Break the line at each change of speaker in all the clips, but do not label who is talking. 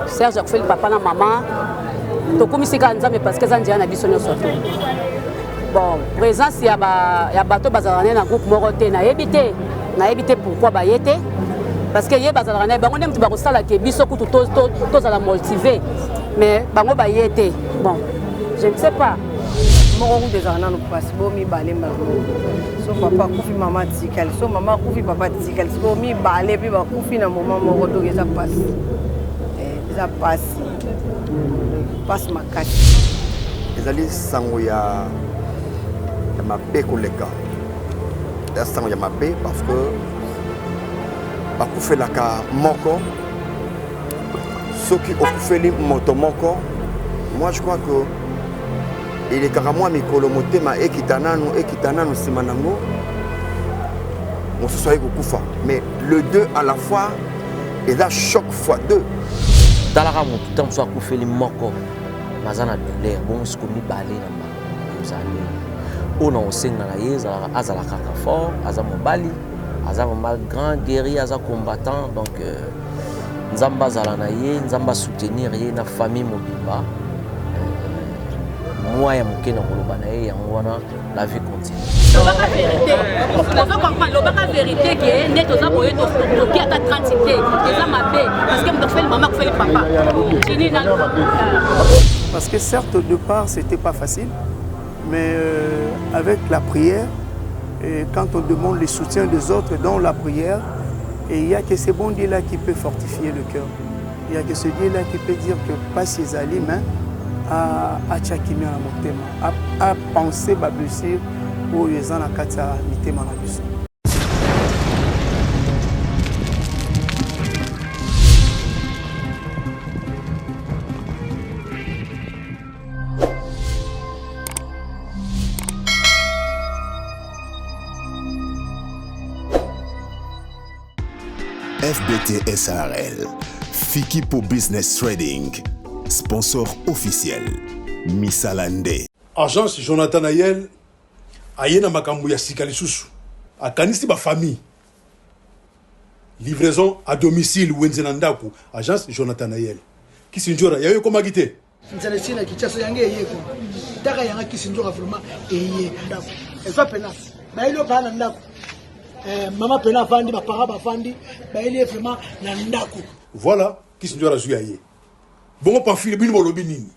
Serge a fait le papa na maman. To comme c'est quand mais parce que ça n'a pas sonné surtout. Bon, présence il y a bateau bazarane na groupe moroté na éviter pourquoi ba yété parce que yé bazarane ba on aime ba kosala ke biso kutu to za la motiver mais bango ba yété. Bon, je ne sais pas.
Mon des années nous passe bon mi balé so papa kufi maman tikal so maman kufi papa tikal so mi balé puis ba kufi na moment moko to ça passe makati
ezali sango ya mabe koleka ya sango ya mabe parce que bakufelaka moko soki okufeli moto moko moi je crois que il est carrément mikolo motema ekitanano nsima nango mosusu ayi kokufa mais le deux à la fois eza choc fois deux
talaka motu ntango mosusu akufeli moko naza na douleur bongo siko mibale na mozali oyo na osenga na ye azala kaka fort aza mobali aza vraiment grand guerrier aza combattant donc nzambe azala na ye nzambe asoutenir ye na famille mobimba moi ya moke na koloba na ye yango wana la vie continue
lobaka vérité lobaka vérité ke nde toza boye toki ata 30 te eza mabe parce que moto akufeli mama akufeli papa chini na
parce que certes au départ c'était pas facile mais avec la prière et quand on demande le soutien des autres dans la prière et il y a que ce bon Dieu là qui peut fortifier le cœur il y a que ce Dieu là qui peut dire que pas ses alim à tchakimi na motema à penser ba blessure pour les gens na kata mitema na biso.
FBT SARL, Fikipo Business Trading, sponsor officiel, Misalande.
Agence Jonathan Ayel, Ayena Makambu ya Sikali Susu, a Kanisi ba famille. Livraison à domicile Wenzenandaku, agence Jonathan Ayel. Kisinjora, yayo koma gite?
Nzalesina kichaso yange yeko. Daka yanga kisinjora vraiment ndako. Efa pena. Ba ilo bana ndako. Maman pena fandi, ba para ba fandi, ba ili vraiment na ndako.
Voilà, Kisinjora zuyaye. Bongo pamphile bino lobi nini?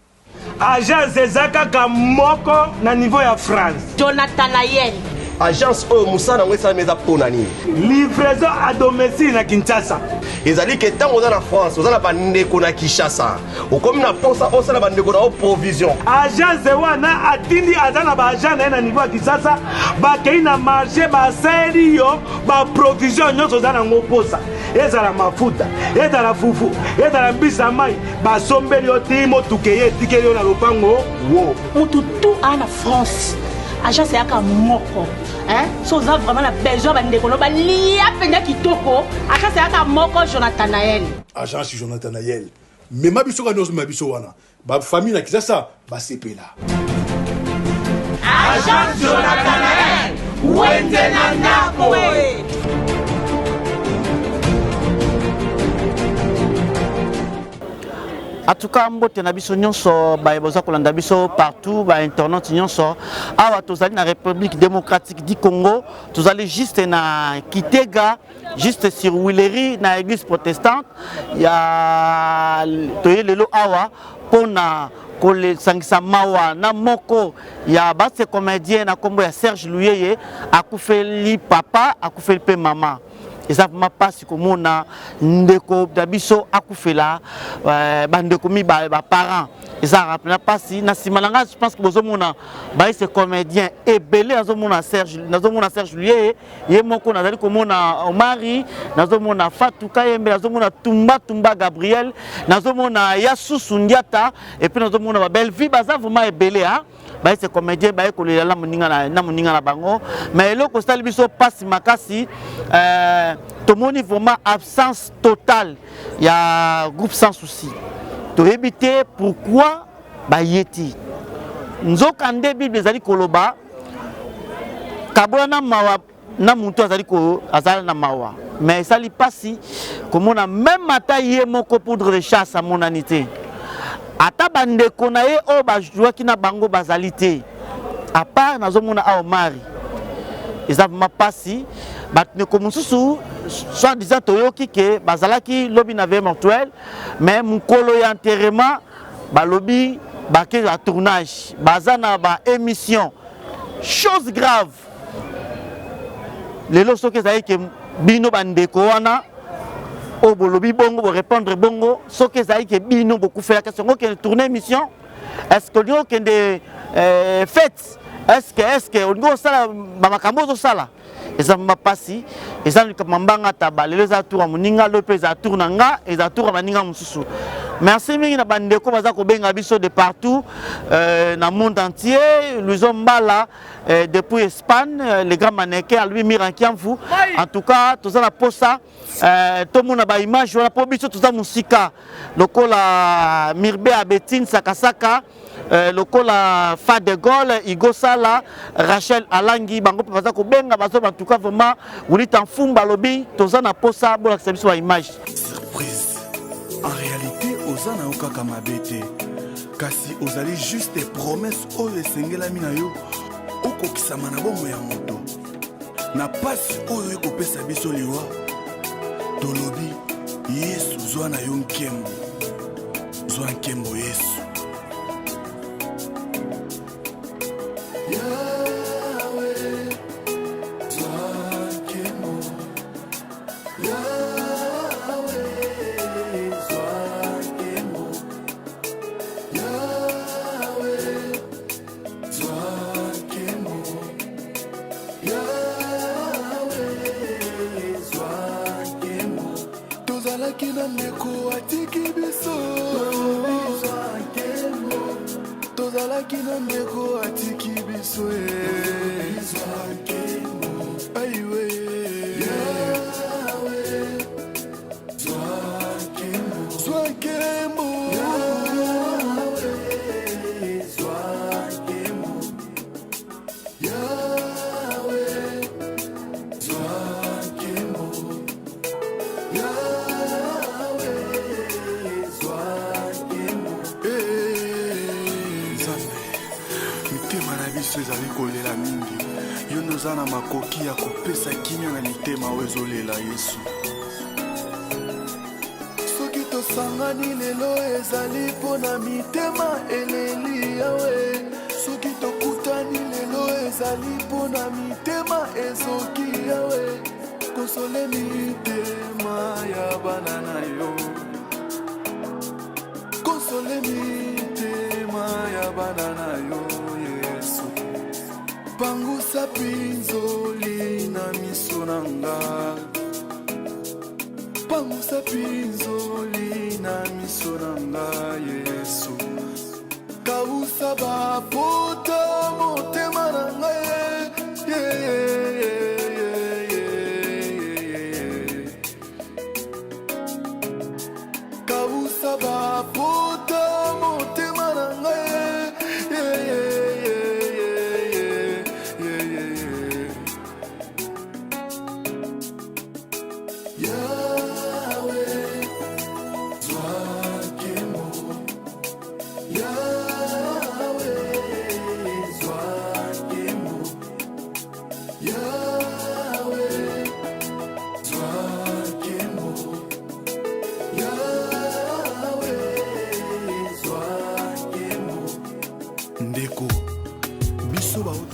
Agence ezaka moko na niveau ya France.
Jonathan Ayel.
agence oyo musana ngwesa meza pona nini?
Livraison à domicile na Kinshasa.
Ezali ke tango za na France, oza na bandeko na Kinshasa. Okomi na posa osala bandeko na provision.
Agence wana atindi azana ba agent na niveau ya Kinshasa, ba kei na marché ba serio, ba provision nyonso za na ngoposa. Ezala mafuta, ezala fufu, ezala mbisa mai, ba sombeli otimo tukeye tikeli na lopango.
Wo, mututu ana France. Agence yaka moko. Hein? So ça vraiment la besoin bandeko no ba lia penya kitoko. Agence yaka moko Jonathan Ayel.
Agence Jonathan Ayel. Mais mabiso ka nozo mabiso wana. Ba famille na Kinshasa ba sepela.
Agence Jonathan Ayel. Wenzenandako.
En tout cas, mbote na biso nyonso ba boza kolanda biso partout ba internet nyonso awa tozali na République démocratique du Congo, tozali juste na Kitega, juste sur Willery na église protestante ya toyelelo awa pona kole sangisa mawa na moko ya base comédien na kombo ya Serge Luyeye akufeli papa akufeli pe mama. Et ça m'a pas si comme on a ndeko dabiso akufela bandeko mi ba parents et ça rappelle pas si na simalanga je pense que bozomona ba c'est comédien et belé nazomona Serge Luyeye ye moko nazali komona Omari nazomona Fatou Kayembe nazomona Tumba Gabriel nazomona Yasusu Ndiata et puis nazomona ba belle vie baza vraiment ebelé hein ba c'est comédien ba ekolela la moninga na bango mais le constat biso passe makasi tomoni vraiment absence totale il y a groupe sans souci to éviter pourquoi ba yeti nzokande bible ezali koloba kabona mawa na muntu azali ko azali na mawa mais sali pasi komona même ata ye moko poudre de chasse amonani te ata bandeko na ye oyo bazwaki na bango bazali te à part nazomona a omari eza vraiment pasi bandeko mosusu soit disant toyoki ke bazalaki lobi na veille mortuelle mais mokolo ya enterrement balobi bake ya tournage baza na ba émission chose grave lelo soki ezali ke bino bandeko wana o bolobi bongo bo répondre bongo soki ezali ke bino bokufela question okende tourner émission est-ce que olingi okende fête est-ce que olingi osala bamakambo ozosala eza mapasi eza mambanga taba lelo eza tour ya moninga lo mpe eza tour na nga eza tour ya baninga mosusu merci mingi na bandeko baza kobenga biso de partout na monde entier Louison Mbala depuis Espagne les grands mannequins à lui Mirankiamfu en tout cas toza na posa tout le monde a ba image wana po biso toza musika lokola Mirbe Abetine Sakasaka lokola Fa de Gaulle Igo Sala Rachel Alangi bango baza kobenga bazo en tout cas vraiment wuli tanfumba lobi toza na posa bona biso ba image
surprise en réalité ozana okaka mabete kasi ozali juste des promesses oyo esengelami na yo okokisama na bongo ya moto na pasi oyo ekopesa biso liwa tolobi yesu zwa na yo nkembo zwa nkembo yesu na makoki ya kopesa kimia na mitema wezolela yesu soki tosangani lelo ezali mpona mitema eleli yawe soki tokutani lelo ezali mpona mitema ezoki yawe konsole mitema ya bana na yo konsole mitema ya bana na yo yesu pangusa pinzoli na miso na nga pangusa pinzoli na miso na nga yesu kausa bapota motema na nga kausa bapota motema na nga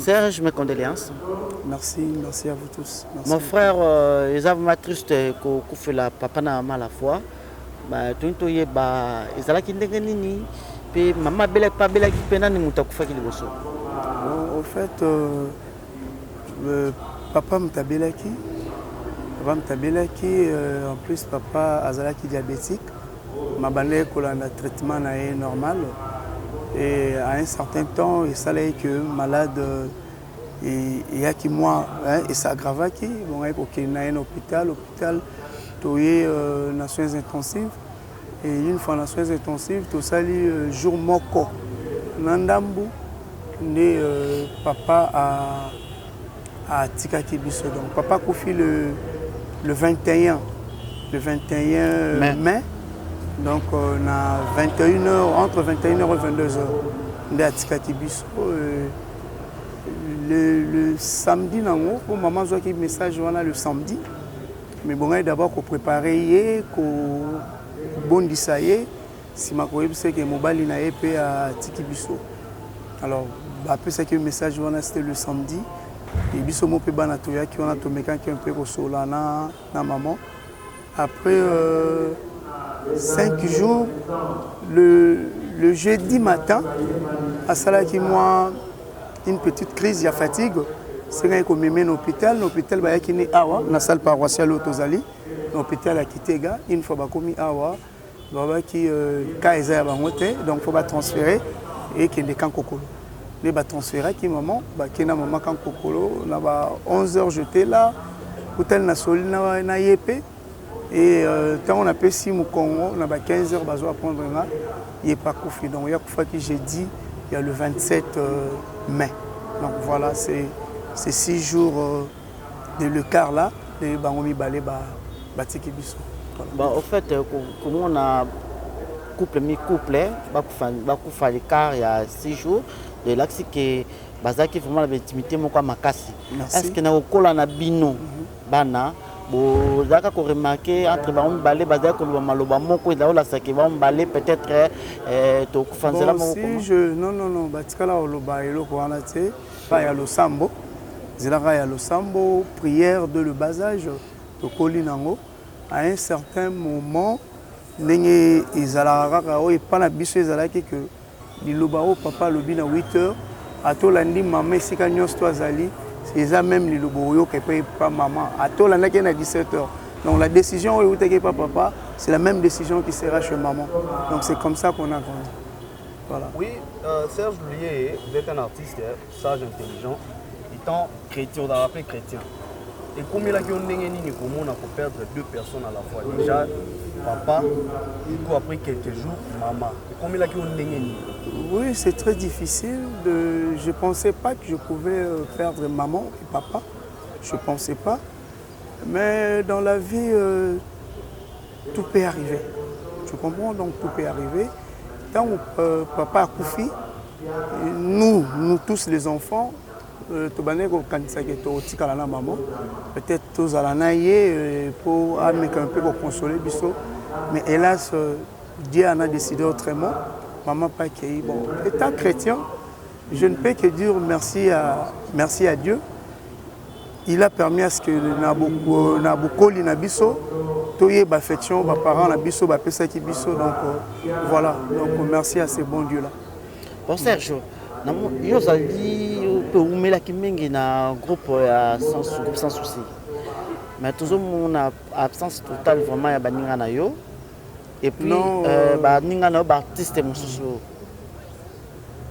Serge, mes condoléances.
Merci, merci à vous tous. Merci.
Mon frère, ils avaient ma triste qu'on fait la papa na maman à la fois. Tout le monde ils allaient qui n'engagent puis maman belle pas belle qui peine ni muta kufa qui liboso.
Au fait, papa m'tabelaki, en plus papa azalaki diabétique, ma banlieue qu'on a traitement normal. Et à un certain temps, il savait que malade, il y a qui moi, et ça aggrava qui, bon, il y a un hôpital, il y a des soins intensifs. Et une fois dans les soins intensifs, tout ça, le jour moko, Nandambu, papa à Tikaki Bisso. Donc papa Koufi le 21 mai. Donc on a 21h, entre 21h et 22h. On est à Tikaki Bisso. Le samedi, pour maman, j'ai un message le samedi. Mais bon, d'abord, qu'on prépare, qu'on bondisaye. Si ma collègue sait que mobile n'a épée à Tiki Bisso. Alors, après ça, un message c'était le samedi. Et Bisso mo pe banatoya qui on a tombé quand un peu au sol na maman. Après 5 jours, le jeudi matin, à Salah qui moi une petite crise, il y a fatigue. C'est quand on me met à l'hôpital. L'hôpital bah qui est awa, na salle paroissiale Otozali. L'hôpital à Kitega, une fois bah commis awa. Baba qui Kaisa bangote donc faut pas transférer et qui est quand kokolo les ba transférer qui maman bah qui na maman quand kokolo na ba 11h j'étais là hôtel na soli na yepé et quand on appelle si mu Congo na ba 15h bazo apprendre là il est pas Koufi donc il y a Koufa qui j'ai dit il y a le 27 mai donc voilà c'est 6 jours de l'écart là les bangomi balé ba Tiki Bisso.
Bah, au fait, comment on a couple, l'écart il y a 6 jours, de là que Bazaki vraiment l'intimité, moi quoi makasi. Est-ce que na okola na bino, bana, bon, là qu'on remarqué entre baron balé, Bazaki qu'on va maloba moko, là là ça qui va balé peut-être to kufanzela
moko. Si je non, batikala oloba elo ko anate, ba ya lo sambo, zilaka ya lo sambo, prière de le bas âge, to kolinango. À un certain moment, les Izalaka, et pas la biche Izalaki que l'Ilobao, papa, lobi na 8h, à tout lundi, maman, si Kanyos, toi, Zali, c'est ça même l'Iloboyo qui paye pas maman, à tout lundi, à 17h. Donc la décision où tu pas papa, c'est la même décision qui sera chez maman. Donc c'est comme ça qu'on a grandi. Voilà.
Oui, Serge Loulier, vous êtes un artiste sage, intelligent, étant chrétien, on a rappelé chrétien. Et combien là qui ont pour perdre 2 personnes à la fois. Déjà, papa, et puis après quelques jours, maman. Et combien là qui ont
Oui, c'est très difficile. Je ne pensais pas que je pouvais perdre maman et papa. Je ne pensais pas. Mais dans la vie, tout peut arriver. Tu comprends? Donc tout peut arriver. Quand papa a Koufi, nous tous les enfants, peut-être tous à la naïe pour un peu pour consoler Bisso, mais hélas Dieu en a décidé autrement. Maman pas qui bon. Étant chrétien, je ne peux que dire merci à Dieu. Il a permis à ce que Nabucco Linabisso, Toye Bafetion, parents Nabisso, Bapesaki Bisso, donc voilà. Donc merci à ces bons dieux là.
Bon Serge. Yo zali pe umela kimengi na groupe sans souci. Mais toujours mon absence totale vraiment ya baninga na yo. Et puis baninga na artiste mususu.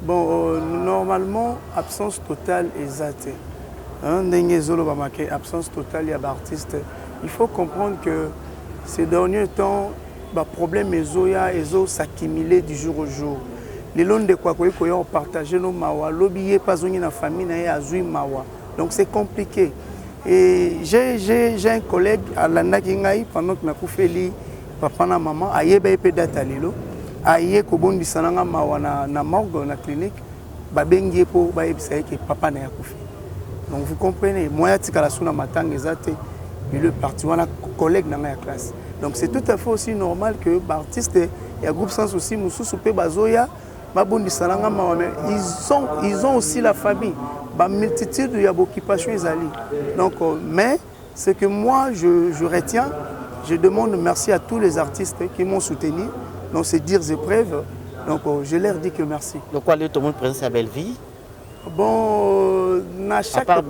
Bon normalement absence totale exacte. Ndenge zolo ba marqué absence totale ya artiste. Il faut comprendre que ces derniers temps ba problème ezoya s'accumuler du jour au jour. Les lois de quoi on partage nos mawa, l'objet pas une na famille na azui mawa. Donc c'est compliqué. Et j'ai un collègue à l'anda kingai pendant que na koufeli papa na maman ayeba pe data lelo aye ko bondi sananga mawa na morgue na clinique ba bengi po ba ebisa ke papa na ya koufi. Donc vous comprenez, moi tika la suna matanga ezate le parti wana collègue na ma classe. Donc c'est tout à fait aussi normal que artiste et groupe sans souci mususu pe bazoya ils ont aussi la famille, une multitude d'occupations. Donc, mais ce que moi je retiens, je demande merci à tous les artistes qui m'ont soutenu dans ces dires épreuves. Donc, je leur dis que merci.
Donc, quoi, tout le monde présent à Belleville?
Bon, dans chaque cas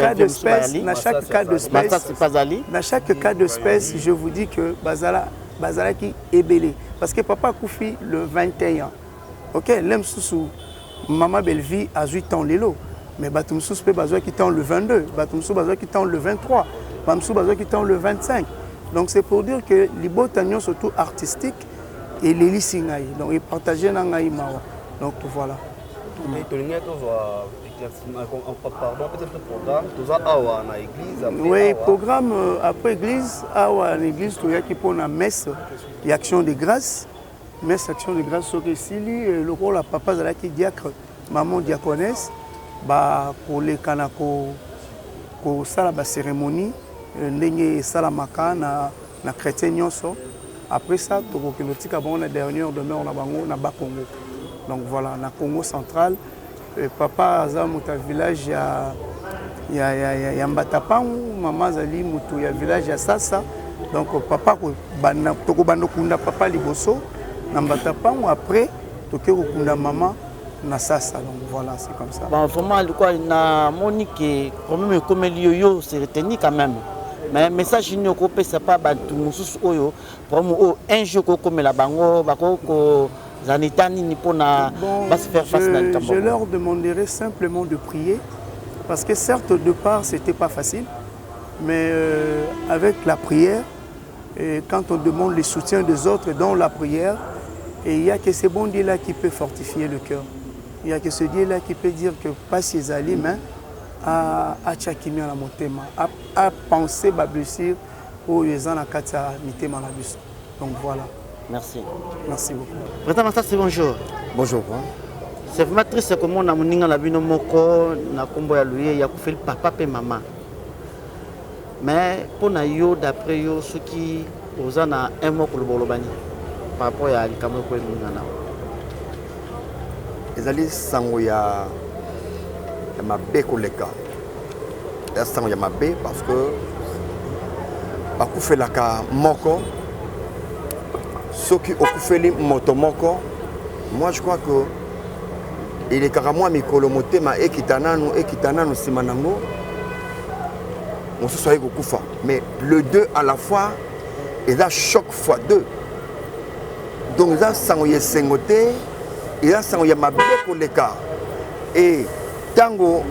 d'espèce, je vous dis que Bazala qui est belé. Parce que papa Koufi le 21. Ok, l'aime sous maman Belleville a 8 ans l'élo, mais Batumsous peut bazoa qui tend le 22, Batumsous bazoa qui tend le 23, Batumsous bazoa qui tend le 25. Donc c'est pour dire que les botanions surtout artistiques et les lycéens, donc ils partagent dans Naïmawa. Donc voilà.
Et tu as Pardon, peut-être le programme, tout ça, à l'église.
Oui, programme après l'église, à l'église, il y a qui pour la messe et action de grâce. Messe, action de grâce, sur le rôle à papa, qui est diacre, maman diaconesse, pour les canako, pour la cérémonie, n'ayez salamaka na chrétien nyonso. Après ça, tu as la dernière demeure na Congo. Donc voilà, na Congo central. Papa aza muta village ya Mbatapangu, maman zali mutu ya village ya Sasa. Donc papa toko bando kunda papa liboso na Mbatapangu, après toko kunda maman na Sasa. Donc voilà, c'est comme ça.
Bon, vraiment quoi na Monique quand même comme yo c'est retenu quand même. Mais message ni ko pesa pa bantu mususu oyo vraiment un jour ko comme la bango bako je
leur demanderai simplement de prier, parce que certes au départ c'était pas facile, mais avec la prière, et quand on demande le soutien des autres dans la prière, et il y a que ce bon Dieu là qui peut fortifier le cœur. Il y a que ce Dieu là qui peut dire que pas ses alliés, mais à tchakimi la motema, à penser ba blessure au yezana katia mitema la bus. Donc voilà.
Merci.
Merci beaucoup.
Président Massassi, bonjour.
Bonjour.
C'est vraiment triste que mon amour la bino moko na kombo ya luye ya kufeli papa et maman. Mais pour na yo d'après yo ceux qui osa na un mot pour le bolobani par rapport à likamo ko ngana.
Ezali sango ya mabe koleka. Ya sango ya mabe parce que bakufelaka moko. Ceux qui ont motomoko, moi je crois que il est carrément mikolomote ma ekitanano simanango. On se soit kufa. Mais le deux à la fois, il a choc fois deux. Donc il a sangoye sengote, il a sangoye mabe koleka. Et tango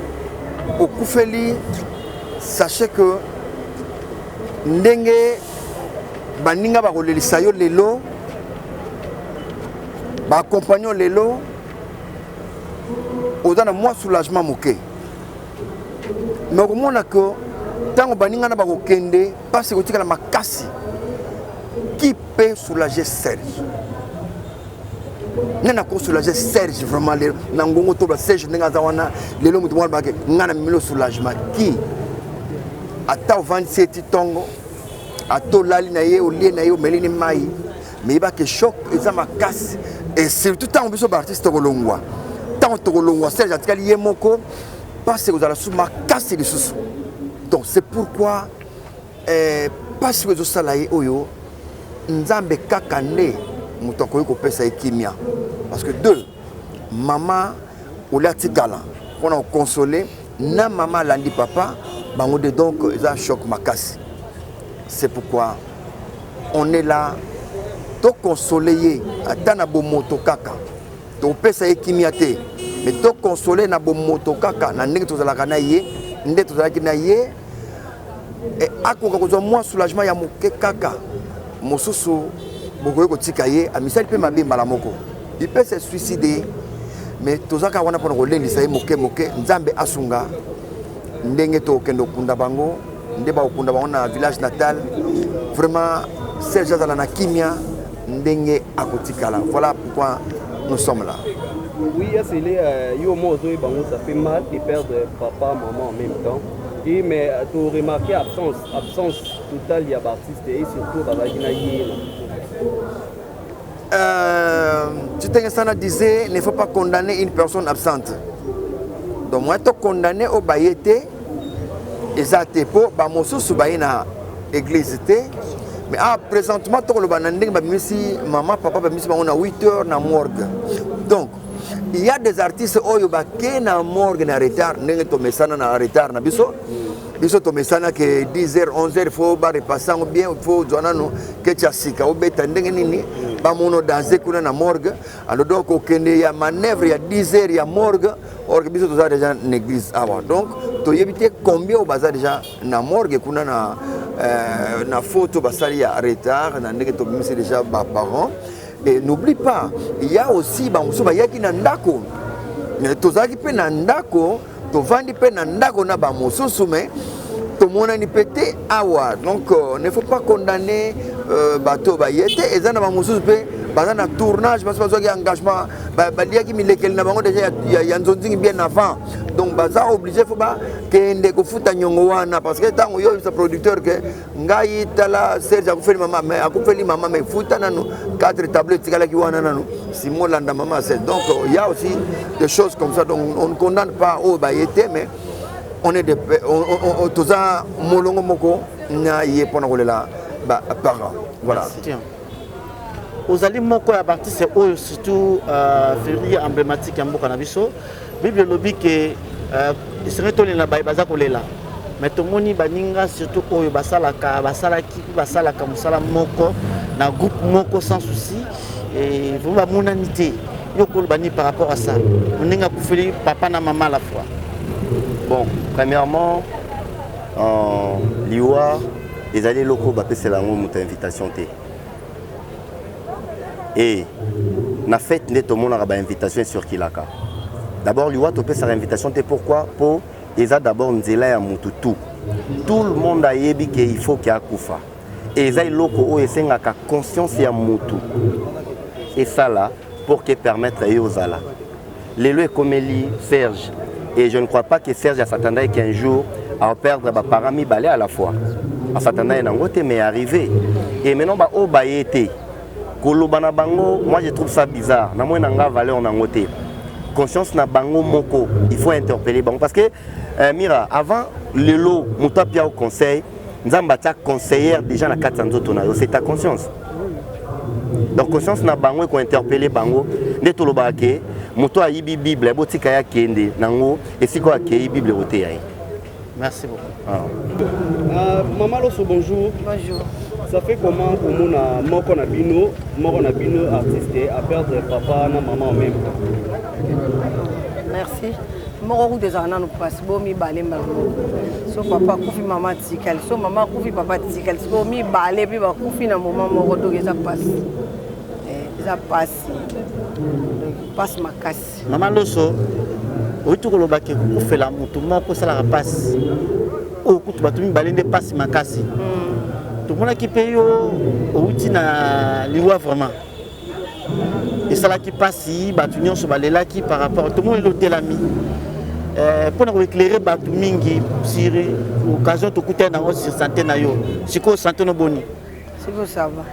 okufeli, sachez que ndenge baninga bakolelisa yo lelo ba compagnon lelo ozana moi soulagement moké mais komona que tango baninga na bakokende parce que tika la makasi qui peut soulager Serge nena ko soulager Serge vraiment lelo na ngongo to ba Serge ndenge za wana lelo mutu mwana bake ngana milo soulagement qui ata 27 tongo ato lali na ye olie na ye melini mai mais il va que choc eza makasi et surtout tant biso ba artiste kolongwa tant kolongwa Serge atikali ye moko parce que vous allez sous makasi de sous. Donc c'est pourquoi parce que ça là oyo nzambe kaka ne mutoko ko pesa ekimia parce que deux maman olati kala on a consolé na maman landi papa bango de donc eza choc makasi. C'est pourquoi on est là, to consoler à na bomoto kaka, to pesa ekimiate, mais to consoler na bomoto kaka, na ndenge tozalaka na ye, ndenge tozalaki na ye, et akoka kozwa moi soulagement ya moke kaka, mosusu bokoye kotika ye, amisali pe mabe mbala moko. Il peut se suicider, mais tozaka wana pona kolendisa ye moke nzambe asunga, ndenge to kendo kunda bango. Ndeba okunda baona village natal vraiment Serge Azala na kimia ndenge akotikala. Voilà pourquoi nous sommes là.
Oui, c'est les yo mozo bango ça fait mal de perdre papa maman en même temps. Et mais tu as remarqué absence totale il y a artiste et surtout babagina yé.
Titengesana disait il ne faut pas condamner une personne absente. Donc moi to condamner au bayete ezate po ba mosusu bayina église té mais présentement to le bananding ba misi maman papa ba misi ba on a 8h na morgue. Donc il y a des artistes oyo ba ke na morgue na retard ndenge to mesana na retard na biso to mesana que 10h 11h faut ba repasser bien faut zonano que tiasika obeta ndenge nini ba mono danser kuna na morgue alors donc okende ya manœuvre ya 10h ya morgue or que biso to déjà na église avant donc to yebite combien au bazar déjà na morgue kuna na photo basali ya retard na ndenge to bimisi déjà ba parents. Et n'oublie pas, il y a aussi ba musuba yaki na ndako. Tozaki pe na ndako tovandi mpe na ndako na bamosusu mais tomonani pete awa. Donc ne faut pas condamner bato baye te eza na bamosusu mpe baza na tournage parce que bazwaki engagement baliaki milekeli na bango déjà ya nzonzingi bien avant. Donc baza obligé faut bakende kofuta nyongo wana parce que ntango yo sa producteur ke ngai tala Serge akufeli mama mais akufeli mama mais futa nanu 4 tablettes tikalaki wana nanu Simon landa mama c'est. Donc il y a aussi des choses comme ça. Donc on ne condamne pas au bayete mais on est des toza molongo moko na yepona kolela ba parents. Voilà.
Ozali moko ya artiste oyo surtout février emblématique ya mboka na biso bible lobi ke serait tolé na baza kolela mais tomoni baninga surtout oyo basalaki musala moko na groupe moko sans souci et vous ba monanité yoko bani par rapport à ça oninga kufeli papa na maman à la fois.
Bon, premièrement liwa ezali loko bapesela ngo muta invitation te. Et na fête nde tomonaka ba invitation sur Kilaka. D'abord liwa topesa invitation te pourquoi pour eza d'abord nzela ya mutu tout. Tout le monde a yebi que il faut qu'il y a kufa. Et eza loko o esengaka conscience ya mutu. Et ça là pour que permettre yo zala. Lelo ekomeli Serge et je ne crois pas que Serge s'attendait qu'un jour à perdre ba parami balé à la fois. À s'attendait na ngote mais arrivé. Et maintenant ba o bayete Kolobana bango, moi je trouve ça bizarre. Na moi nanga valeur na ngote. Conscience na bango moko, il faut interpeller bango parce que Mira, avant le lot mutapia au conseil, nzamba ta conseillère déjà na 400 autres na c'est ta conscience. Donc conscience na bango ko interpeller bango, nde to lobake, muto ayibi Bible, botika ya kende nango esiko akei Bible ote yayi.
Merci beaucoup.
Maman Loso, bonjour.
Bonjour.
Ça fait comment pour mon moko na bino artiste à perdre papa na maman en même temps?
Merci. Moko des anana nous passe bo mi balé malmo. So papa kufi maman tikal, so maman kufi papa tikal. So mi balé puis ba kufi na maman moko donc ça passe. Ça passe. Passe ma casse.
Maman Loso, oito kolobaki kufela mutu moko sala passe. O kutu batumi balé ne passe ma casse. Tout le monde qui paye au na liwa vraiment. Et ça là qui passe ici, batunion sur balela qui par rapport tout le monde l'hôtel ami. Pour nous éclairer batu mingi sur occasion de coûter dans sur santé na yo. Siko santé no boni.
Siko ça va.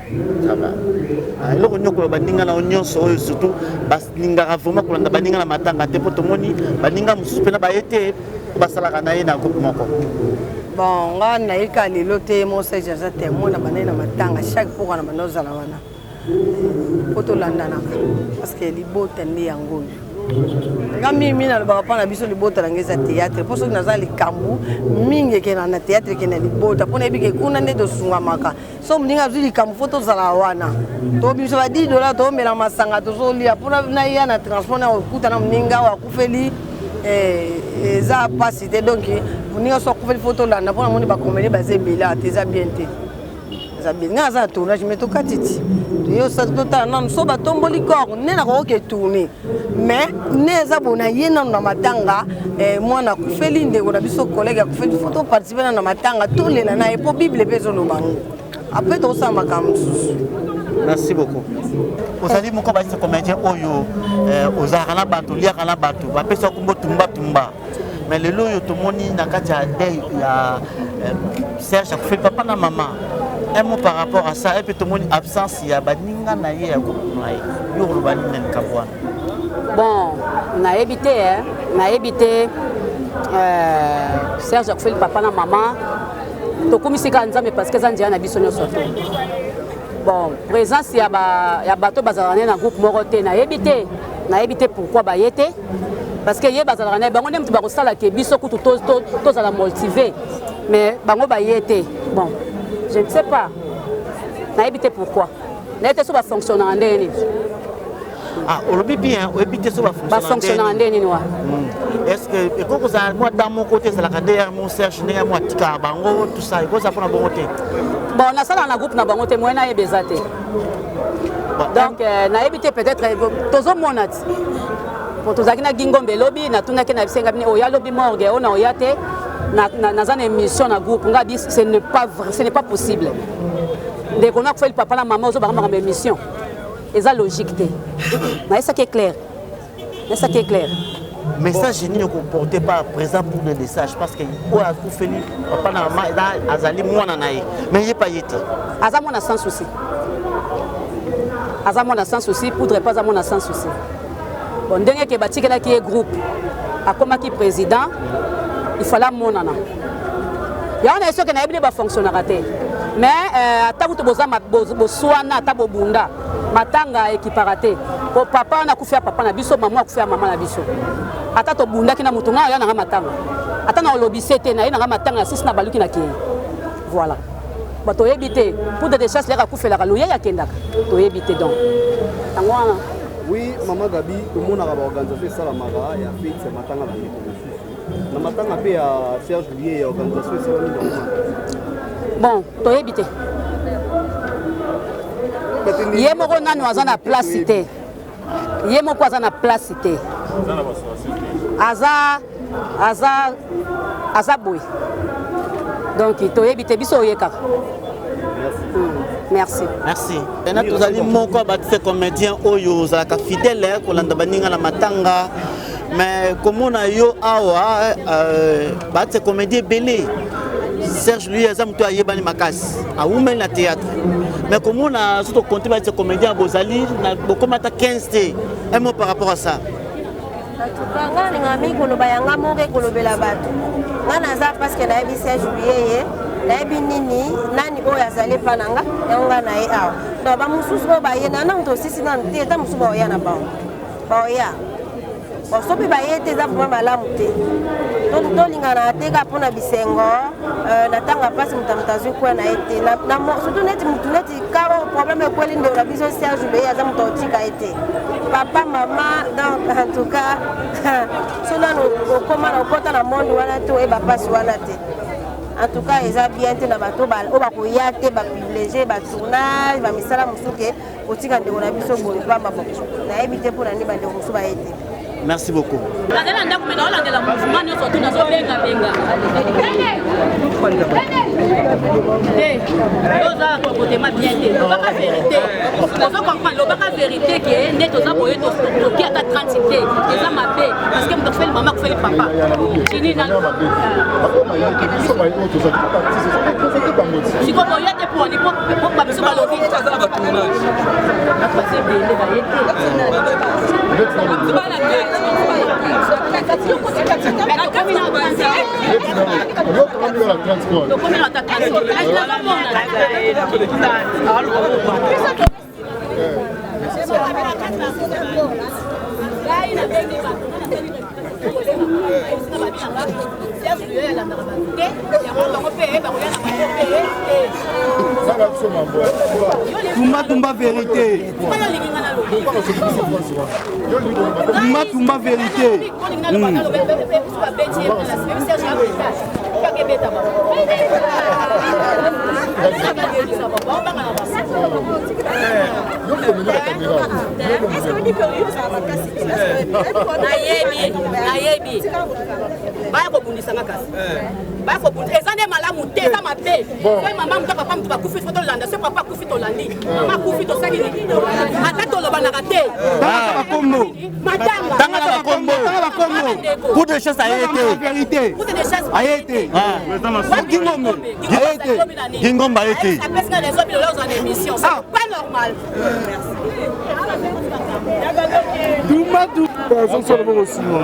Ça va. Alors on yoko baninga na onyo so surtout baninga vraiment pour na baninga na matanga te pour tout le monde baninga musupena ba été basala kana na groupe moko.
Bon, nga naika lelo te mo se jaza te mo na banana matanga chaque fois na manoza la wana. Poto landana parce que libota ndi yango. Nga mimi na ba pa na biso libota na ngeza théâtre pour ça na za likambu mingi ke na théâtre ke na libota pona bike kuna nde do sunga maka. So mninga zuli likambu photo za la wana. To biso ba $10 to mela masanga to zo lia pona na ya na transport na okuta na mninga wa kufeli ça passe donc on y a sorti une photo là n'a pas mon ba comédie basé bila tes habienté ça bien na ça tournage mais to katiti yo ça total non so ba tomboli corps ne na ko ke tourner mais ne za bona yena na matanga moi na kufeli ndeko na biso collègue kufeli photo participer na matanga to lela na e po bible peso no bango après to ça makam.
Merci beaucoup. Vous allez mon combat ce comédien oyo ozarana bato liakana bato ba pesa kumbo tumba mais le loyo to moni na kati ya deuil ya Serge a fait papa na maman un mot par rapport à ça et puis to moni absence ya baninga na ye ya ko na yo rubani nen kabwana.
Bon na évité Serge a fait papa na maman to komisika nzambe parce que zandia na biso nyoso. Bon, présence ya bato bazalane na groupe moko te na évité pourquoi bayete parce que ye bazalane bango ndem ba kosala ke biso kutu to za la motiver mais bango bayete. Bon, je ne sais pas. Na évité pourquoi. Na été so ba fonctionner en ndeni.
Ah, on le dit bien, on évite ça
va fonctionner en ndeni noa.
Est-ce que quand ça moi dans mon côté c'est la derrière mon Serge né moi tika bango tout ça, il faut ça pour na bon côté.
Bon, on a ça dans la groupe na bango témoin na ebezate. Donc na évité peut-être tozo monat. pour tozaki na gingombe lobby na tunaki na bisenga bini oya lobby morgue on a oya te na zana émission na groupe ngabi ce n'est pas possible dès qu'on a fait le papa la maman aux barama émission et ça logique te mais ça qui est clair
message ni ne comportait pas présent pour le message parce que o a tout fait papa na maman azali mwana na ye mais il pas yete
azamo na sans souci poudre pas azamo na sans souci bon ndenge ke batikela ki groupe akoma ki président il fallait monana ya on a ce que na ebile ba fonctionnaire te mais ata kuto bozama boswana ata bobunda matanga ekiparate po papa na kufia papa na biso maman kufia maman na biso ata to bunda kina mutunga ya na matanga ata na lobisete na ina matanga sisi na baluki na ki voilà bato ebité pour des chasses les kufela kaluya ya kendaka to ebité donc tangwana
oui maman Gabi tout le monde a organisé ça la mara ya fête matanga na matanga pe ya Serge Julier ya organisation ça
bon to ebité ye moko nanu aza na place te ye moko aza na place te aza boy donc toyebi te biso oyeka merci
ena tozali moko batise comédien oyo ozalaka fidèle kolanda baninga na matanga mais komona yo awa batise comédien belé Serge lui aza muto ayebani makasi awumeli na théâtre mais comment on a surtout compté avec ces comédiens à Bozali beaucoup mata 15 t un mot par rapport à ça
parce que na ebi Serge Julier na ebi nini nani oyo azali pananga yanga na ye awa donc ba mususu ba ye na nto sisi na te ta mususu ba ya na ba ya bon so pe ba ye te za vraiment malamu te to lingana te ka pona bisengo na tanga pasi mutamutazu kwa na ete na surtout neti mutu neti karo problème ko linde la biso Serge Julier aza mutotika ete papa maman donc en tout cas cela nous comment on porte la monde wana to e ba pasi wana te en tout cas ils a bien te na bato ba o ba ko ya te ba privilégier ba tournage ba misala musuke otika ndeko na biso boye ba mabo na ebite pour nani ba ndeko musu ba ete.
Merci beaucoup.
Tumba vérité. Tumba vérité.
Pour des choses à été. Gingomba été.
C'est pas normal.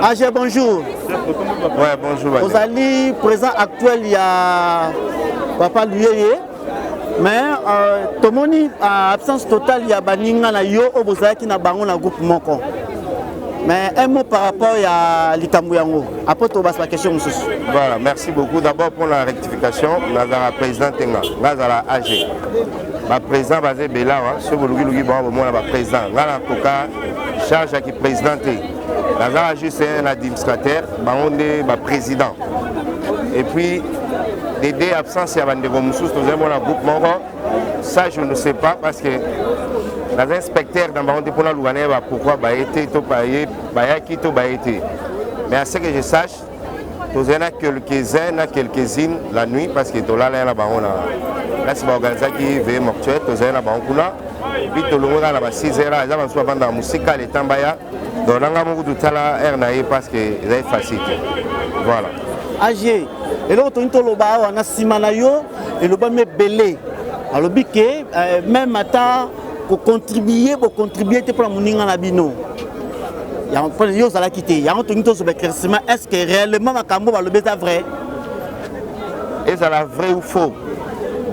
AG, bonjour.
Ouais, bonjour.
Vous allez présent actuel, il y a Papa Luyeye. Mais tout le monde absence totale, il y a Baninga na yo au Bozaki na bango na groupe Moko. Mais un mot par rapport à l'Ikambu Yango. Après, tu vas la question.
Voilà, merci beaucoup. D'abord pour la rectification, nous avons la présidente Tenga, nous avons la AG. Le président basé Bela, ce que vous avez dit, le président. Nous avons en tout cas charge qui président. Nous avons juste un administrateur, le président. Et puis, les absences, il y a des groupe Moko. Ça, je ne sais pas parce que Dans un inspecteur dans le pour la Louvané, pourquoi Baïté, Bayaki, Baïté. Mais à ce que je sache, il y en a quelques-unes la nuit parce que tu as là, c'est l'organisation qui veut mortuaire, tu as là, puis tu as là, 6 heures, ils ont souvent dans la musique, les temps, donc on a beaucoup de temps parce que c'est facile. Voilà.
AG, et là, on a un simanayo, et le bas me belé. Alors, même à contribuer pour la moninga na bino. Il y a un peu de choses à la quitter. Il y a un peu de choses sur l'éclaircissement. Est-ce que réellement ma cambo va le bêta vrai?
Est-ce que c'est vrai ou faux?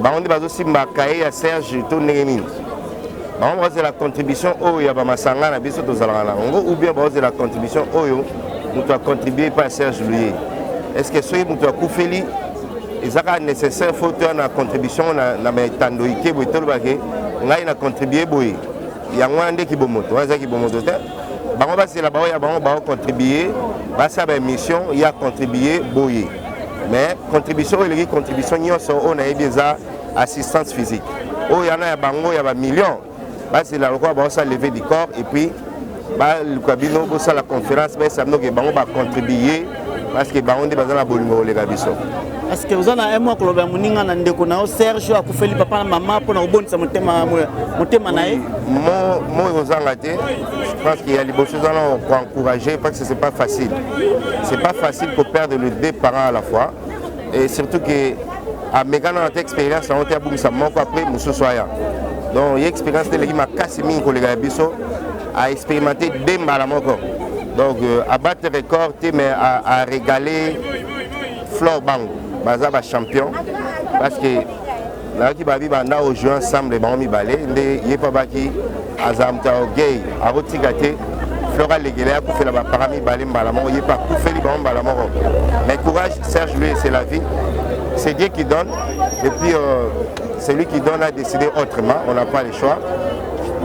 On dit aussi Makaye à Serge Tonengeni. On va la contribution au Yabamasanga na biso to zalana. Ou bien c'est la contribution au yo nous doit contribuer par Serge Louis. Est-ce que soyez nous doit koufeli? C'est nécessaire faut une contribution na metando ike bo tolbake. Ngai na contribuer boy. Ya ngwande ki bomoto, waza ki bomoto te. Bango ba c'est là-bas ya bango ba contribuer, ba sa ba mission ya contribuer boy. Mais contribution il y a contribution nyonso on a déjà assistance physique. Oh y en a ya bango ya ba millions. Ba c'est là quoi ba ça lever du corps et puis ba le cabino bo ça la conférence ba ça no que bango ba contribuer parce que bango ndi bazana bolingo le gabiso.
Est-ce que vous avez un mot que vous avez Serge a fait papa et maman pour nous bonne ça motema nae?
Je pense qu'il y a des choses pour encourager parce que c'est pas facile. C'est pas facile pour perdre les deux parents à la fois et surtout que à Mégane notre expérience on était à boum ça manque après monsieur soya. Donc il y a expérience de l'équipe ma Casimir collègue Bisso a expérimenté deux malamoko. Donc à battre record mais à régaler Flore Bang. Baza ba champion parce que là qui babi banda au jouer ensemble les bons balé ndé yepa baki azamta gay abotigate Flora Leguela pour faire la parami balé mbalamo yepa pour faire les bons balamo. Mais courage Serge lui c'est la vie. C'est Dieu qui donne et puis celui qui donne a décidé autrement, on n'a pas le choix.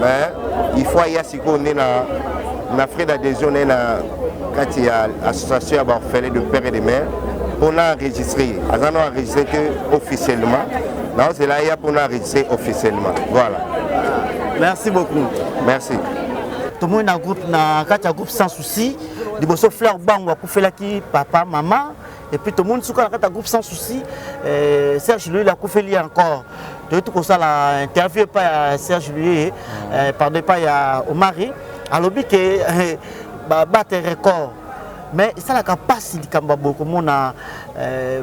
Mais il faut y aller on est na frais d'adhésion na quand il y a association à orphelins de père et de mère. On a enregistré, on a enregistré officiellement. Non, c'est là pour enregistrer officiellement. Voilà.
Merci beaucoup.
Merci.
Tout le monde a un groupe sans souci. Il y a Fleur Bang qui fait papa, maman. Et puis tout le monde a un groupe sans souci. Serge lui, il a fait encore. Tout ça, l'interview par Serge lui, pardon, pas au mari. Alors, il y a battre record. Mais ça la capacité kamba beaucoup mon a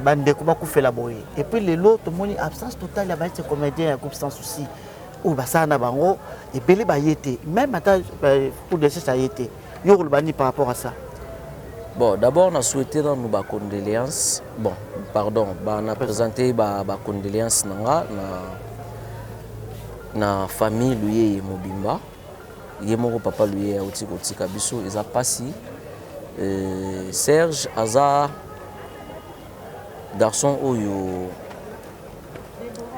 bande ko ba ku fait la boy et puis les autres mon absence totale ya ba être comédien groupe sans souci ou ba ça na bango et belé ba yété même ata pour de ça yété yo le bani par rapport à ça.
Bon d'abord on a souhaité dans nos ba condoléances bon pardon ba on a présenté ba condoléances na famille lui Mobimba yemo papa lui oti kabiso ils a passé Serge Aza garçon oyo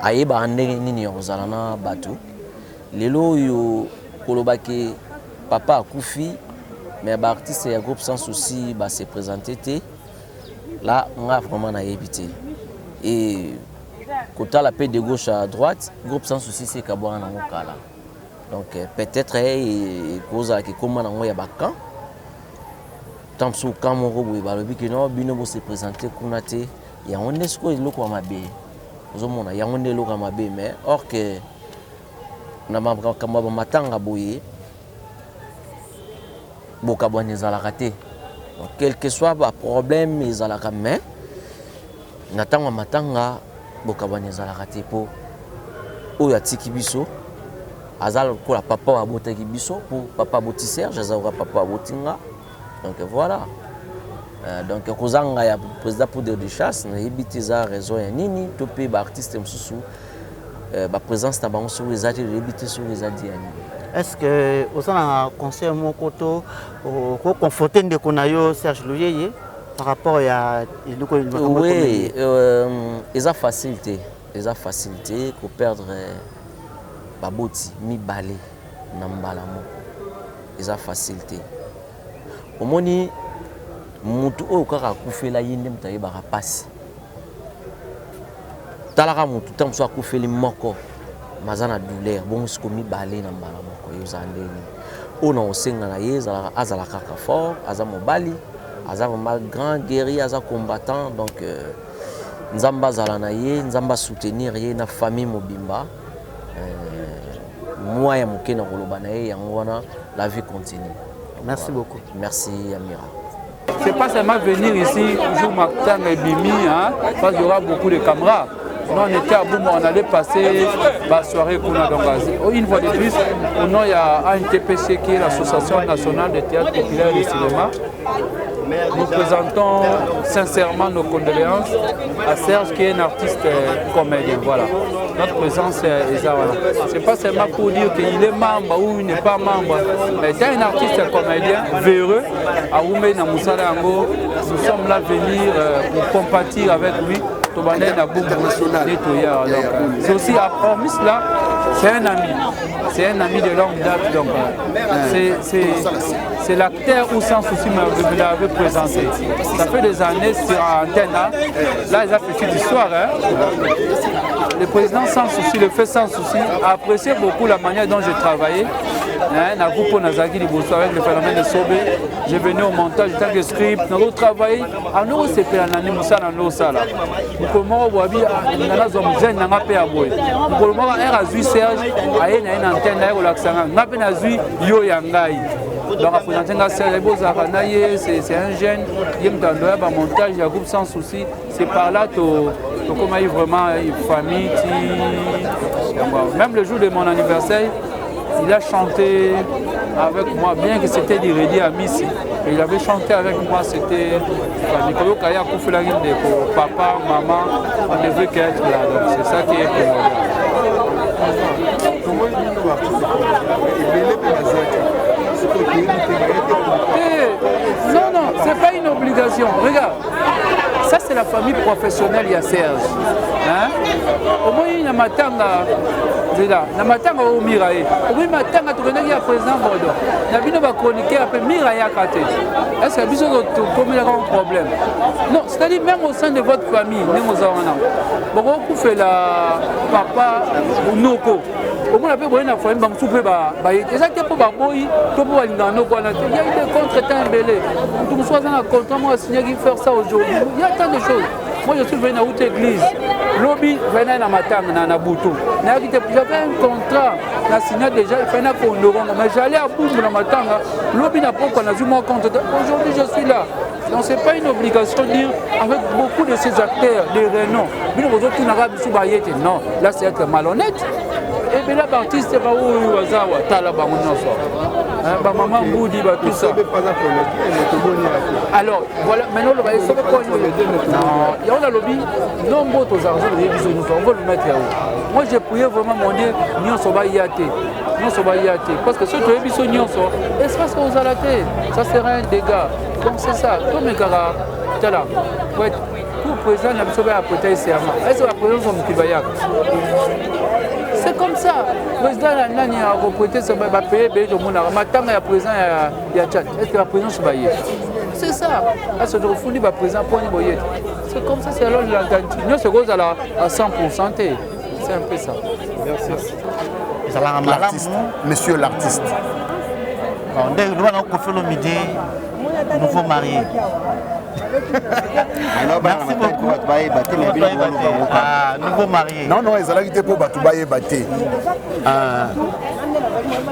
ayeba ndenge nini ozala na bato lelo oyo kolobaki papa akufi mais ba artiste ya groupe sans souci ba se présenter là on a vraiment na yebité et côté la paix de gauche à droite groupe sans souci c'est kabwana na ngokala donc peut-être cause qui comment na ngoya bakan tant que quand mon robot va le biquer non bino se présenter kunate ya on est ce que le quoi mabe ozomona ya on est le quoi mabe mais or que na mabra kama ba matanga boye boka boneza la raté donc quel que soit ba problème ils ala mais natanga matanga boka boneza la raté pour oya tiki biso azal ko la papa wa botaki biso pour papa boti Serge azara papa botinga. Donc voilà. Donc kozanga ya président pour de chasse na yebitiza raison ya nini to pe ba artiste msusu ba présence na bango sur les ateliers yebiti sur les adiani.
Est-ce que au sein conseil moko to ko conforter ndeko na yo Serge Louyeye par rapport à
oui ils a facilité pour perdre baboti mi balé na mbalamo ils a facilité. Omoni mutu oyo kaka kufela yinde mutaye ba rapasi talaka mutu tamso akufeli moko mazana douleur bon siko mi balé na mbala moko eyozala ndeni oyo na osenga na ye azala kaka fort aza mobali aza vraiment grand guerrier aza combattant donc nzambe azala na ye nzambe asoutenir ye na famille mobimba moi ya moke na koloba na ye yango wana la vie continue.
Merci beaucoup.
Merci Amira.
C'est pas seulement venir ici jour matin et bimi parce qu'il y aura beaucoup de caméras. Nous on était à Boum, on allait passer la soirée une fois de plus. Il y a ANTPC qui est l'Association nationale de théâtre populaire et de cinéma. Nous présentons sincèrement nos condoléances à Serge qui est un artiste comédien. Voilà. Notre présence est là. Ce n'est pas seulement pour dire qu'il est membre ou il n'est pas membre, mais il est un artiste comédien véreux. À Oumé, na Moussala Ango, nous sommes là venir pour compatir avec lui. C'est aussi à Hormis là, c'est un ami. C'est un ami de longue date. Donc c'est l'acteur où sans souci me l'avait présenté. Ça fait des années sur antenne là. Là, ils ont fait une histoire. Le président sans souci, le fait sans souci, a apprécié beaucoup la manière dont j'ai travaillé. Dans le groupe Nazaki avec le phénomène de Sobé, j'ai venu au montage du temps de script, nous travaillé en euro CP en année Moussa dans l'eau sala. Nous commençons à voir bien dans la zone jeune dans la paix à boy. Nous commençons à Azui Serge, à une antenne à Olaxanga, n'a pas Azui Yo Yangai. Donc à présenter c'est un jeune qui est dans le montage, il y a un groupe sans souci. C'est par là que comment il vraiment une famille. Même le jour de mon anniversaire, il a chanté avec moi, bien que c'était d'Irédi à Missi. Il avait chanté avec moi, c'était Nicolas Kaya Koufoularine de papa, maman, on devait qu'être là. Donc c'est ça qui est non, non, c'est pas une obligation. Regarde, ça c'est la famille professionnelle, il y a Serge. Hein? Au moins, il y a Matanga. Na matanga au Mirae. Oui, matanga tu connais il y a président Bordeaux. Na bino ba chroniquer après Mirae à côté. Est-ce que biso comme il y a un problème? Non, c'est-à-dire même au sein de votre famille, nous avons beaucoup fait la papa ou noko. Au moins, on a fait une famille, on a fait des actes pour Baboui, pour Walingano. Il y a eu des contre-temps belés. Tout le monde a un contrat, moi, signé qui faire ça aujourd'hui. Il y a tant de choses. Moi, je suis venu à l'autre église. Lobby, venait à Matang, à Boutou. J'avais un contrat, j'ai signé déjà, il fallait qu'on le rende. Mais j'allais à Boum, à Matang. Lobby n'a pas qu'on a vu mon compte. Aujourd'hui, je suis là. Donc, ce n'est pas une obligation de dire, avec beaucoup de ces acteurs, des renom, non, là, c'est être malhonnête. Et bien là, l'artiste, c'est pas où Wazawa, Talaba, maman Boudi, tout ça. Alors, voilà, maintenant, le bail, c'est quoi? Non, il y a un lobby, non, bon, aux argent, on va le mettre là-haut. Moi, j'ai prié vraiment mon Dieu, nous sommes yaté. Nous sommes yaté. Parce que ceux qui ont vu ce nion, espace aux alatés, ça serait un dégât. Donc, c'est ça. Comme les caras, tu es là. Pour le président, il a besoin d'apprêter ici à moi. Est-ce que la présidence est un c'est comme ça. Le président a reprêté, ça va payer, maintenant, il y a président, il y a Tchad. Est-ce que la présidence va y aller? C'est ça. À ce jour, il va président pour une boyette. C'est comme ça, c'est alors la garantie. Nous, c'est rose à 100%. C'est un peu ça. Merci.
L'artiste, monsieur l'artiste.
Nous allons faire le midi, nouveau marié.
Merci beaucoup.
Nouveau marié.
Non, non, ils allaient quitter pour Batoubaye Baté.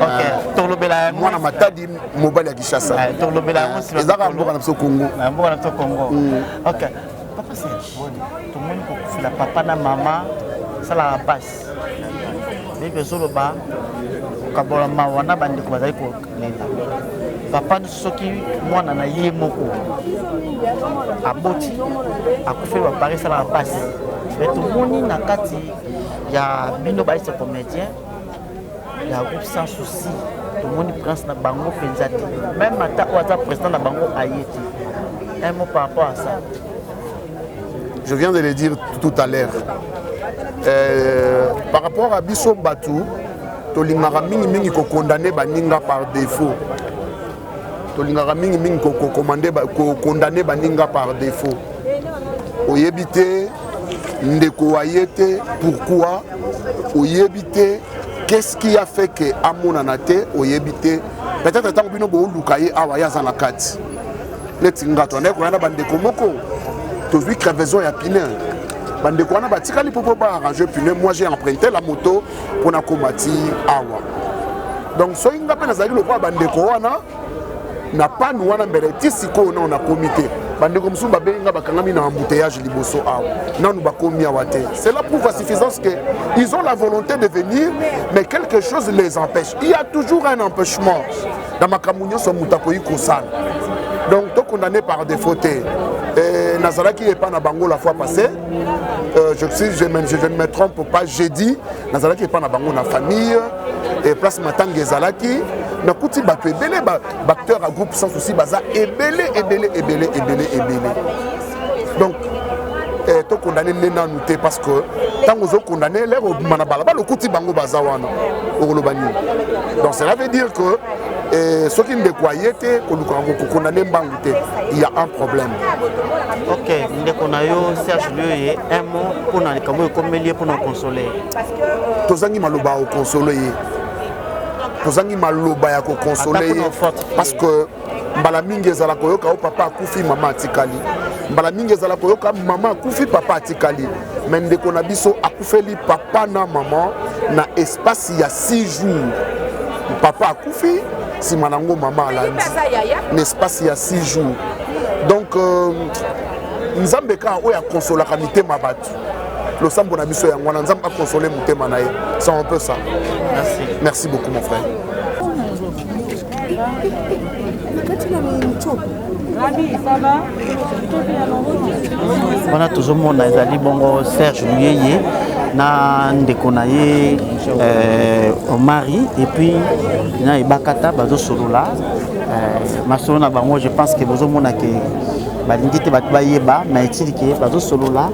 Ok. Torlobela.
Moi, je suis dit mobile à Kishasa.
Torlobela.
Ils allaient au Congo.
Ok. Papa Serge, tout le monde peut faire papa et maman, ça la passe. Dès que je le bas, quand on a mawana bandi ko bazali ko lenda. Papa soki mwana na ye moko. Aboti akufela Paris ça la passe. Mais tout le monde na kati ya bino ba c'est comédien. Ya groupe sans souci. Tout le monde prend na bango penzati. Même ata oza président na bango ayeti. Un mot par rapport à ça.
Je viens de le dire tout à l'heure. Par rapport à Bisso Batou, tolingaka mingi ko condamner baninga par défaut. Tolingaka mingi ko condamner baninga par défaut. Oyebité ndeko ayete pourquoi oyebité qu'est-ce qui a fait que amonanate oyebite peut-être tant bino bo lukaye awaya za na kati letinga to ndeko na bande komoko to vu crevaison ya pneu bande ko na batikali popo ba arranger pneu. Moi j'ai emprunté la moto pour na komati awa donc so inga pe nazali lokwa bande ko wana na pas nous wana mbele tisiko na comité bande comme sumba benga bakangami na embouteillage liboso awa na nous bakomi awate. Cela prouve à suffisance que ils ont la volonté de venir mais quelque chose les empêche. Il y a toujours un empêchement dans ma kamunyo so mutakoyi kosala. Donc tout condamné par défaut. Nazala qui est pas na bango la fois passée. Je ne me trompe pas, j'ai dit Nazala qui est pas na bango na famille et place matang ezalaki na kuti bato ebele acteur à groupe sans souci baza ebele. Donc to condamné nena nouté parce que tant vous condamné l'air au manabala le kuti bango baza wana okolobani. Donc cela veut dire que ceux qui ne croyaient que condamné mbangouté, il y a un problème.
Ok, nous avons Serge Lieu un mot pour nous consoler.
Tozangi maloba au consoler. Tozangi maloba ya ko consoler parce que mbala mingi ezala koyoka o papa akufi mama atikali. Mbala mingi ezala koyoka mama akufi papa atikali. Mais ndeko na biso akufeli papa na maman na espace ya 6 jours. Papa akufi si manango maman alandi l'espace il y a 6 jours. Donc nzambe ka oya consola kamite mabatu le sambo na biso ya ngwana nzambe a consoler mutema naye. C'est un peu ça. Merci beaucoup mon frère.
On a toujours mon azali bongo Serge Lieu na ndeko na ye Omari et puis na ibakata bazo solola masolo na bango. Je pense que bozo mona ke balingi te bat bayeba na etili ke bazo solola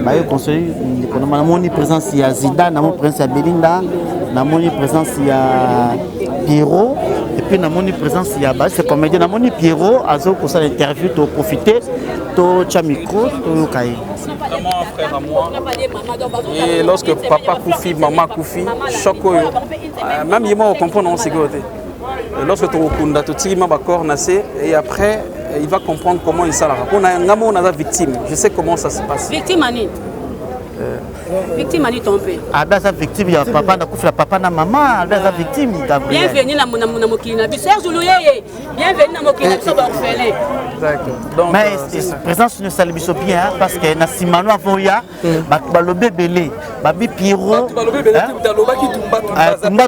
baye conseil ndeko na moni présence ya Zida na mon présence ya Belinda na moni présence ya Pierrot et puis na moni présence ya ba c'est comédien na moni Pierrot azo ko sa interview to profiter to chamiko to kai.
Vraiment un frère à moi. Et lorsque papa Koufi, maman Koufi, choco, même il m'a compris en sécurité. Lorsque tu as tout tiré ma corps nassé et après il va comprendre comment il s'arrête. On a un amour, on a la victime. Je sais comment ça se passe.
Victime Annie. Victime Annie tombé.
Ah ben ça victime, il y a papa na Koufi, papa na maman, ben ça victime.
Bienvenue na mon kina. Serge Lieu. Bienvenue na mon kina so orphelin.
Donc,
mais présence ne salit bien parce que na simano avoya balobe belé babi Pierrot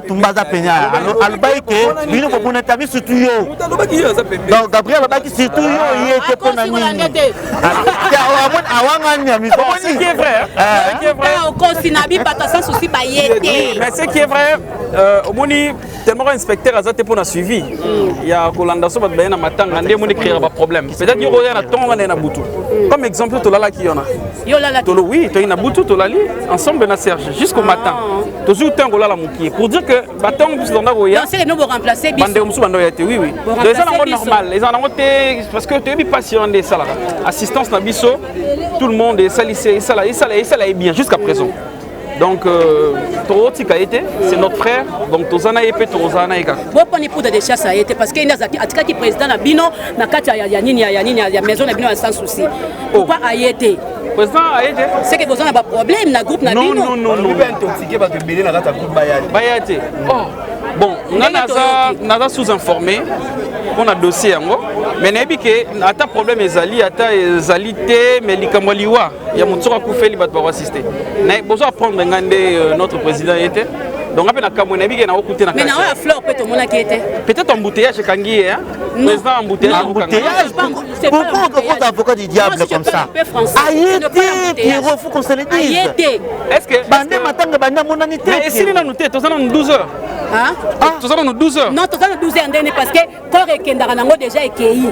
tumba za penya albai ke bino ko bona tabi surtout yo donc Gabriel babaki surtout yo yete pona nini awanga nyami ko
c'est qui est vrai
on consinabi bata sans souci ba yete
mais c'est qui est vrai omoni tellement inspecteur azate pona suivi ya kolanda so ba na matanga ndé moni créer ba problème peut-être qu'il y a un ton na butu comme exemple to lala qui y en a tolo oui to ina butu to lali ensemble na Serge jusqu'au matin toujours temps lala muki pour dire que batang plus dans roya
c'est nous remplacer
bande musu bande yate oui les gens normal les gens parce que tu es patient des salariés assistance na biso tout le monde est salissé ça est bien jusqu'à présent. Donc, c'est notre frère, donc Tozana Epe, Tozana Eka.
Pourquoi on est de chasse à été parce qu'il y a un président Bino, la maison sans souci. Pourquoi a été
président a été
c'est que vous avez un problème dans le groupe
Non, non, non, non. Bon, on a sous-informé, on a dossier en gros, mais il y a un problème, il y a un mais il y a un truc qui va assister. Mais il faut prendre notre président était. Donc, on a écouté la
mais non, la fleur
peut-être embouteillage Kangi, hein? Président embouteillage.
Pourquoi on a avocat du diable comme ça? Aïe, Pierrot, il faut qu'on se le dise.
Est-ce que. Mais si nous noté, nous avons 12 heures.
Hein?
Nous avons 12 heures.
Non, nous avons 12 heures parce que quand on a déjà écueilli.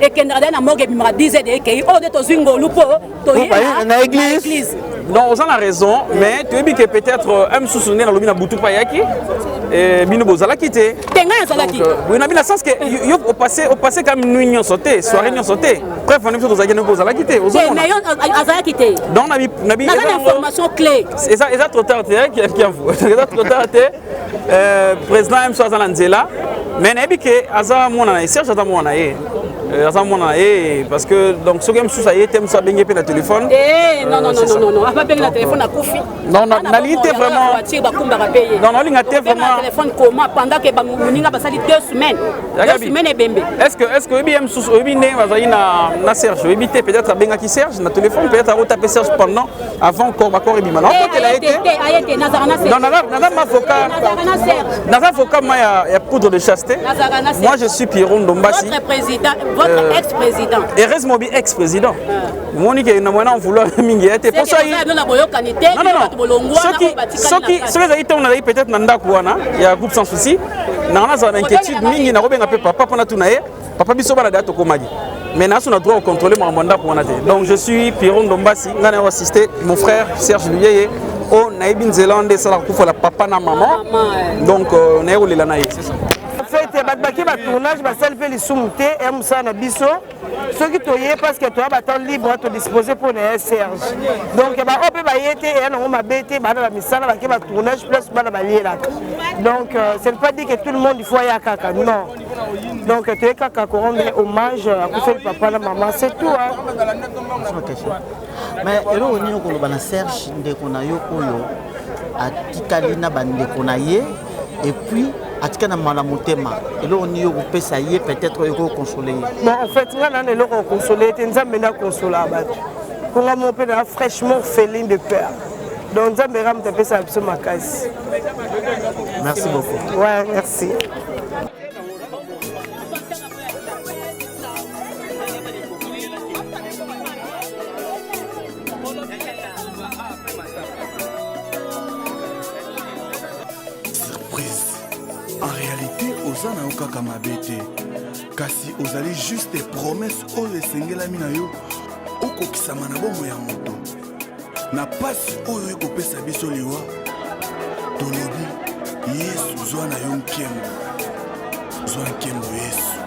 Et qu'on a déjà morgue, il m'a dit que on est aux Ingolupo,
dans l'église. Non, on a raison, mais tu as dit que peut-être un sous-souvenir dans le Boutou Payaki et Bino Bozala quitté.
Tenga azalaki
oui na sens que yo au passé comme nuit sauté soirée nuit sauté bref on est sur aux agents aux ala quitté aux
mais azalaki té
donc na
information clé
c'est ça trop tard qui vous c'est trop tard président M Soazana Nzela mais na bi que aza mona na Serge aza mona parce que donc ce game sous ça y est thème ça bengue pe na téléphone
non pas bengue na téléphone à Kofi
non na limité vraiment non limité vraiment
téléphone comment pendant que bamuninga basali 2 semaines et bembe
est-ce que BM sous obiné bazali na Serge obité peut-être benga qui Serge na téléphone peut-être à taper Serge pendant avant encore bima non
il a été Nazarana Serge
non Nazarana avocat moi il y a poudre de chasteté moi je suis Pierron Ndombasi
votre président votre ex-président.
Heureusement, ex-président. Monique est en vouloir mingi. Pour ça, non. Peut-être Nanda Kouana, il y a un groupe sans souci. Nana a une inquiétude, mingi n'a pas papa pour natunaye. Papa bisoba na dato komadi. Mais nous avons droit de contrôler mon mandat pour naté. Donc je suis Pierron Ndombasi. Nous avons assisté mon frère Serge Luyeye. Oh, naïbin Zélande, ça la coupe la papa na maman. Donc on est où les lanaïs.
fait batbaki ba tournage ba sel fait les soumté et musa na biso ceux qui toyé parce que toi ba temps libre à te disposer pour les Serge donc ba opé ba yete et na ma bété ba na misala ba ki ba tournage plus ba na ba liela donc c'est pas dit que tout le monde il faut ya kaka non donc tu es kaka ko rendre hommage à Koufeli papa la maman c'est tout hein
mais elo ni ko ba na Serge ndeko na yo oyo atikali na bandeko na ye et puis atika na mala motema elo ni yo pesa ye peut-être yo consoler
bon en fait ngana na lo consoler te nzambe na consoler abatu ko nga mo pe na fraîchement féline de peur donc nzambe ram te pesa biso makasi
merci beaucoup
ouais merci.
En réalité, ozana okaka mabete kasi ozali juste des promesses oyo esengelami na yo okokisama na bomo ya moto na pasi oyo ekopesa biso liwa tolobi yesu zwa na yo nkembo zwa nkembo yesu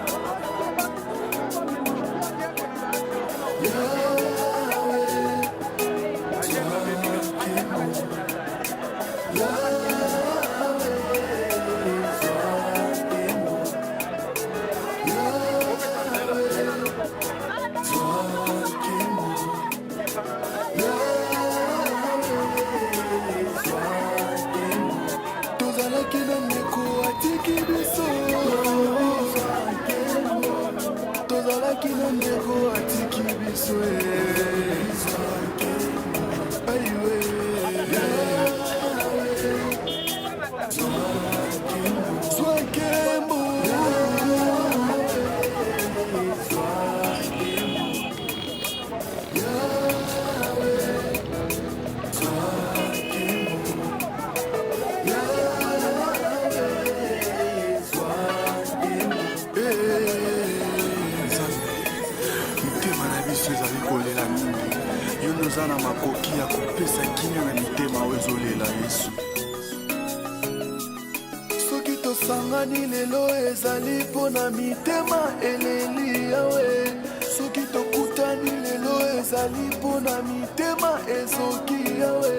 tosangani lelo ezali mpona mitema eleli yawe soki tokutani lelo ezali mpona mitema ezoki yawe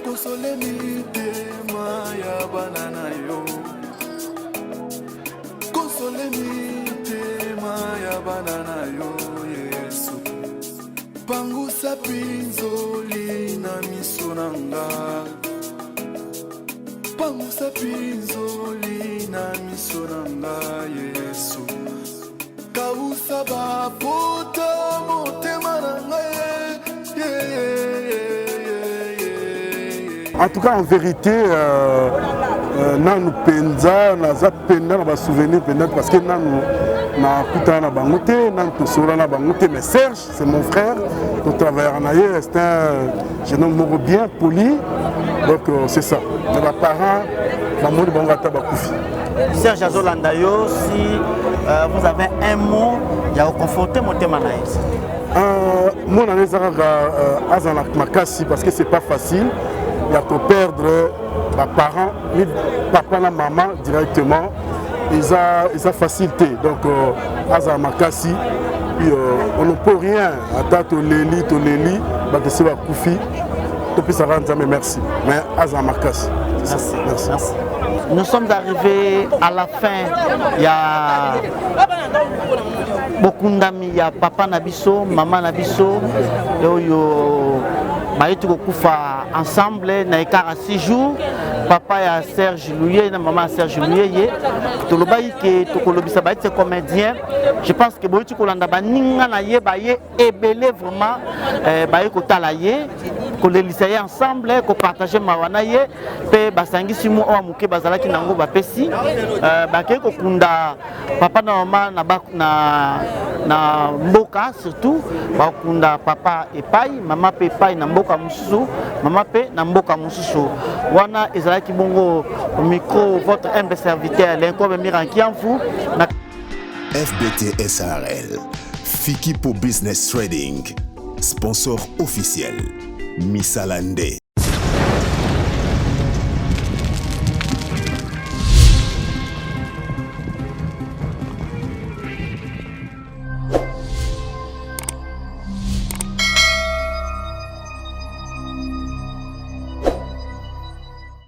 kosole mitema ya bana na yo kosole mitema ya bana na yo yesu pangusa pinzoli na miso na nga pangusa pinzoli na miso na nga yesu kausa bapota motema na ngai
en tout cas en vérité nanu penza naza penda na basouvenir penda parce que nanu nakutana na bango te nanu tosola na bango te mais Serge c'est mon frère totravaillera na ye c'est un jeune homme moko bien poli donc c'est ça na baparent bamoni bango ata bakufi.
Serge azolanda yo si vous avez un mot ya koconforter motema na ye
mona na eza kaka azala makasi parce que c'est pas facile ya koperdre baparent ni papa na maman directement eza facilité donc aza makasi puis on ne peut rien ata toleli bakesi bakufi topesaka nzambe merci mais aza makasi. Merci.
Nous sommes arrivés à la fin. Il y a beaucoup d'amis, il y a papa Nabiso, maman Nabiso, ensemble, na 6 jours. Papa et Serge Louye, maman Serge Louye, c'est comédien. Je pense que Boïti Kolanda Baninga na ye baye ebele vraiment baye kotalaye ko les lycéens ensemble ko partager mawana ye pe basangi simu o amuke bazala ki nango bapesi bake ko kunda papa na mama na mboka surtout ba kunda papa epai mama pe epai na mboka mususu mama pe na mboka mususu wana ezala ki bongo au micro votre humble serviteur Lenko Miranki Anfou na
FBT SARL, Fiki pour Business Trading, sponsor officiel, Missalande.